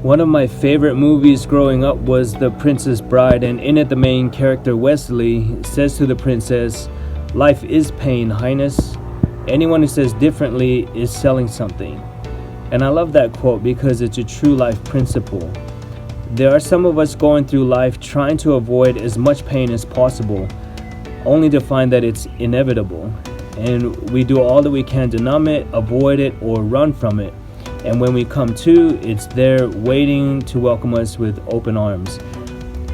One of my favorite movies growing up was The Princess Bride, and in it the main character Wesley says to the princess, "Life is pain, Highness. Anyone who says differently is selling something." And I love that quote because it's a true life principle. There are some of us going through life trying to avoid as much pain as possible, only to find that it's inevitable. And we do all that we can to numb it, avoid it, or run from it. And when we come to, it's there waiting to welcome us with open arms.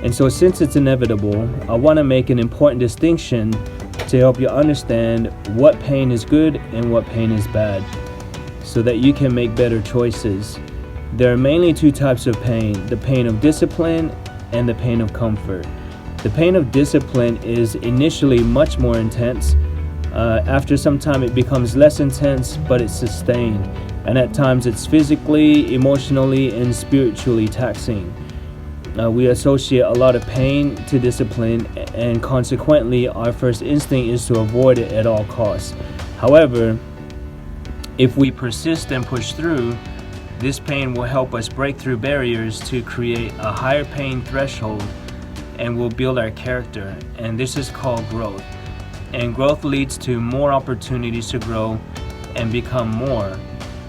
And so since it's inevitable, I want to make an important distinction to help you understand what pain is good and what pain is bad, so that you can make better choices. There are mainly two types of pain: the pain of discipline and the pain of comfort. The pain of discipline is initially much more intense. After some time it becomes less intense, but it's sustained. And at times it's physically, emotionally, and spiritually taxing. We associate a lot of pain to discipline, and consequently our first instinct is to avoid it at all costs. However, if we persist and push through, this pain will help us break through barriers to create a higher pain threshold, and will build our character. And this is called growth. And growth leads to more opportunities to grow and become more,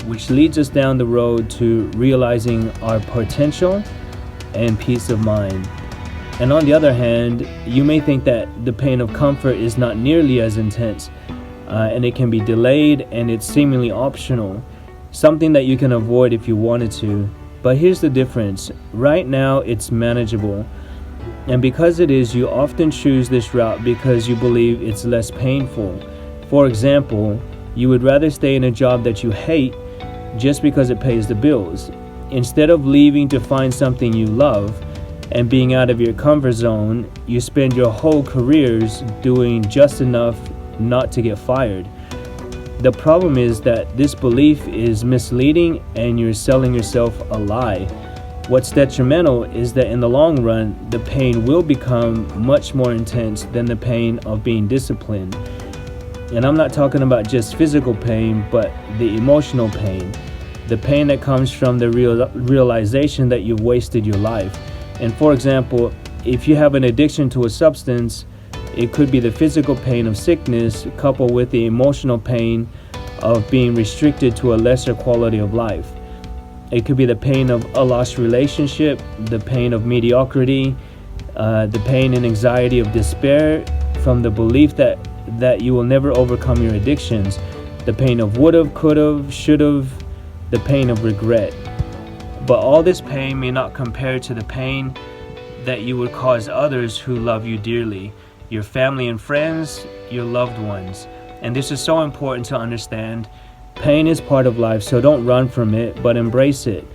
which leads us down the road to realizing our potential and peace of mind. And on the other hand, you may think that the pain of comfort is not nearly as intense, and it can be delayed, and it's seemingly optional, something that you can avoid if you wanted to. But here's the difference. Right now it's manageable, and because it is, you often choose this route because you believe it's less painful. For example, you would rather stay in a job that you hate just because it pays the bills, instead of leaving to find something you love and being out of your comfort zone. You spend your whole careers doing just enough not to get fired. The problem is that this belief is misleading, and you're selling yourself a lie. What's detrimental is that in the long run, the pain will become much more intense than the pain of being disciplined. And I'm not talking about just physical pain, but the emotional pain. The pain that comes from the realization that you've wasted your life. And for example, if you have an addiction to a substance, it could be the physical pain of sickness coupled with the emotional pain of being restricted to a lesser quality of life. It could be the pain of a lost relationship, the pain of mediocrity, the pain and anxiety of despair from the belief that you will never overcome your addictions, the pain of would've, could've, should've, the pain of regret. But all this pain may not compare to the pain that you would cause others who love you dearly, your family and friends, your loved ones. And this is so important to understand. Pain is part of life, so don't run from it, but embrace it.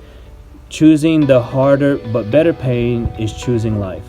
Choosing the harder but better pain is choosing life.